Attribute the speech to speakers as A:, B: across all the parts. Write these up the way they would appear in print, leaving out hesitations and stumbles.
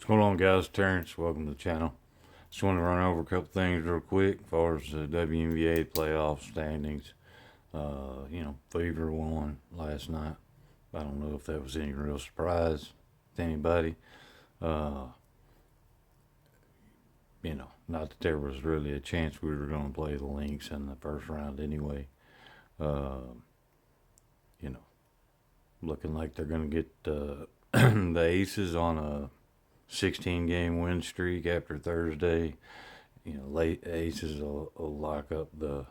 A: What's going on, guys? Terrence, welcome to the channel. Just want to run over a couple things real quick as far as the WNBA playoff standings. Fever won last night. I don't know if that was any real surprise to anybody. Uh, Not that there was really a chance we were going to play the Lynx in the first round anyway. Uh, you know, Looking like they're going to get the Aces on a 16-game win streak after Thursday. Late Aces will lock up the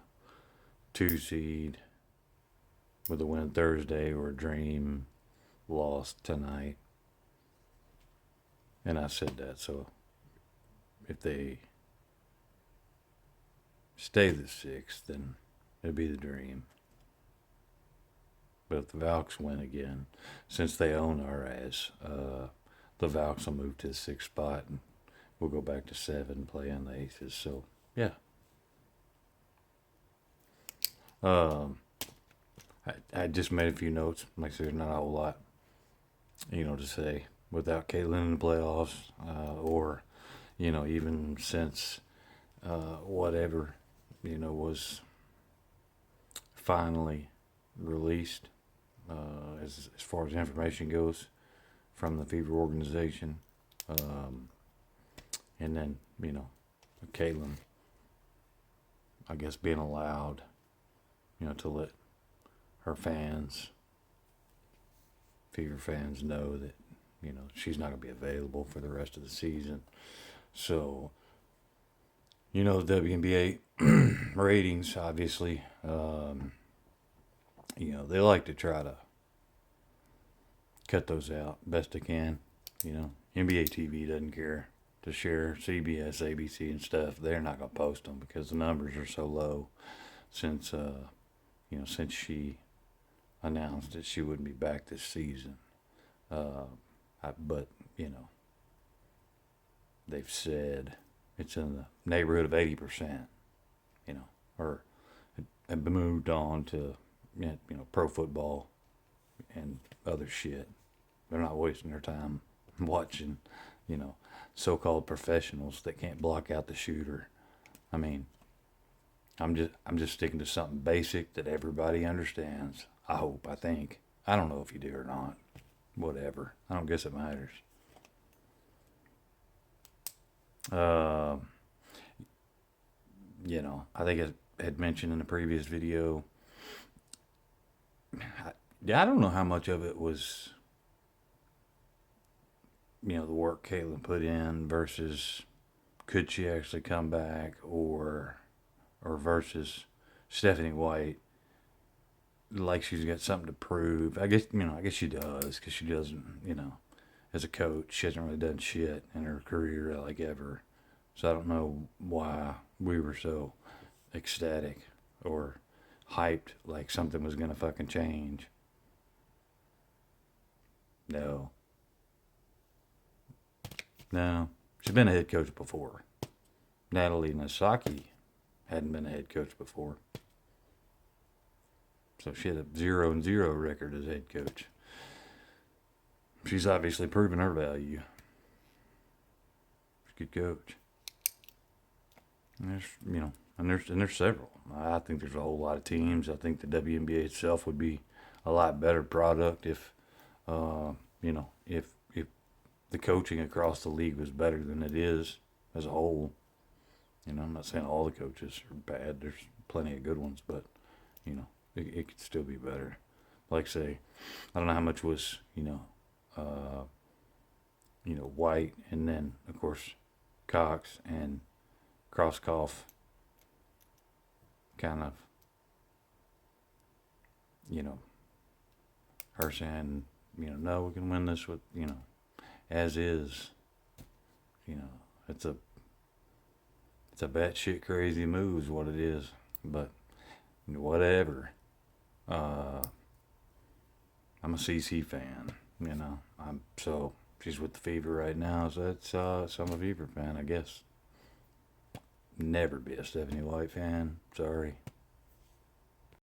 A: 2 seed with a win Thursday, or Dream lost tonight. And I said that, so if they stay the 6th, then it'll be the Dream. But if the Valks win again, since they own our ass, the Valks will move to the 6th spot, and we'll go back to 7 playing the Aces. So, yeah. I just made a few notes. Like I said, there's not a whole lot, to say without Caitlin in the playoffs, or, even since whatever, was finally released, as far as information goes from the Fever organization. And then, Caitlin, I guess, being allowed, to let her fans, Fever fans, know that, she's not going to be available for the rest of the season. So, the WNBA ratings, obviously, they like to try to cut those out best they can. NBA TV doesn't care to share CBS, ABC, and stuff. They're not going to post them because the numbers are so low since since she announced that she wouldn't be back this season. But they've said it's in the neighborhood of 80%, or have moved on to, pro football and other shit. They're not wasting their time watching, so-called professionals that can't block out the shooter. I mean, I'm just sticking to something basic that everybody understands. I think. I don't know if you do or not. Whatever. I don't guess it matters. I think I had mentioned in the previous video, I don't know how much of it was, the work Caitlin put in versus could she actually come back, or versus Stephanie White, like she's got something to prove. I guess she does, because she doesn't, as a coach, she hasn't really done shit in her career, like, ever. So I don't know why we were so ecstatic or hyped like something was gonna fucking change. No. She's been a head coach before. Natalie Nasaki hadn't been a head coach before. So she had a 0-0 record as head coach. She's obviously proven her value. She's a good coach. And there's several. I think there's a whole lot of teams. I think the WNBA itself would be a lot better product if, if the coaching across the league was better than it is as a whole. I'm not saying all the coaches are bad. There's plenty of good ones, but, it could still be better. Like, say, I don't know how much was, White, and then, of course, Cox and Crosskoff kind of, her saying, no, we can win this with, as is. It's a batshit crazy move is what it is. But whatever. I'm a CC fan, so she's with the Fever right now, so I'm a Fever fan, I guess. Never be a Stephanie White fan. Sorry.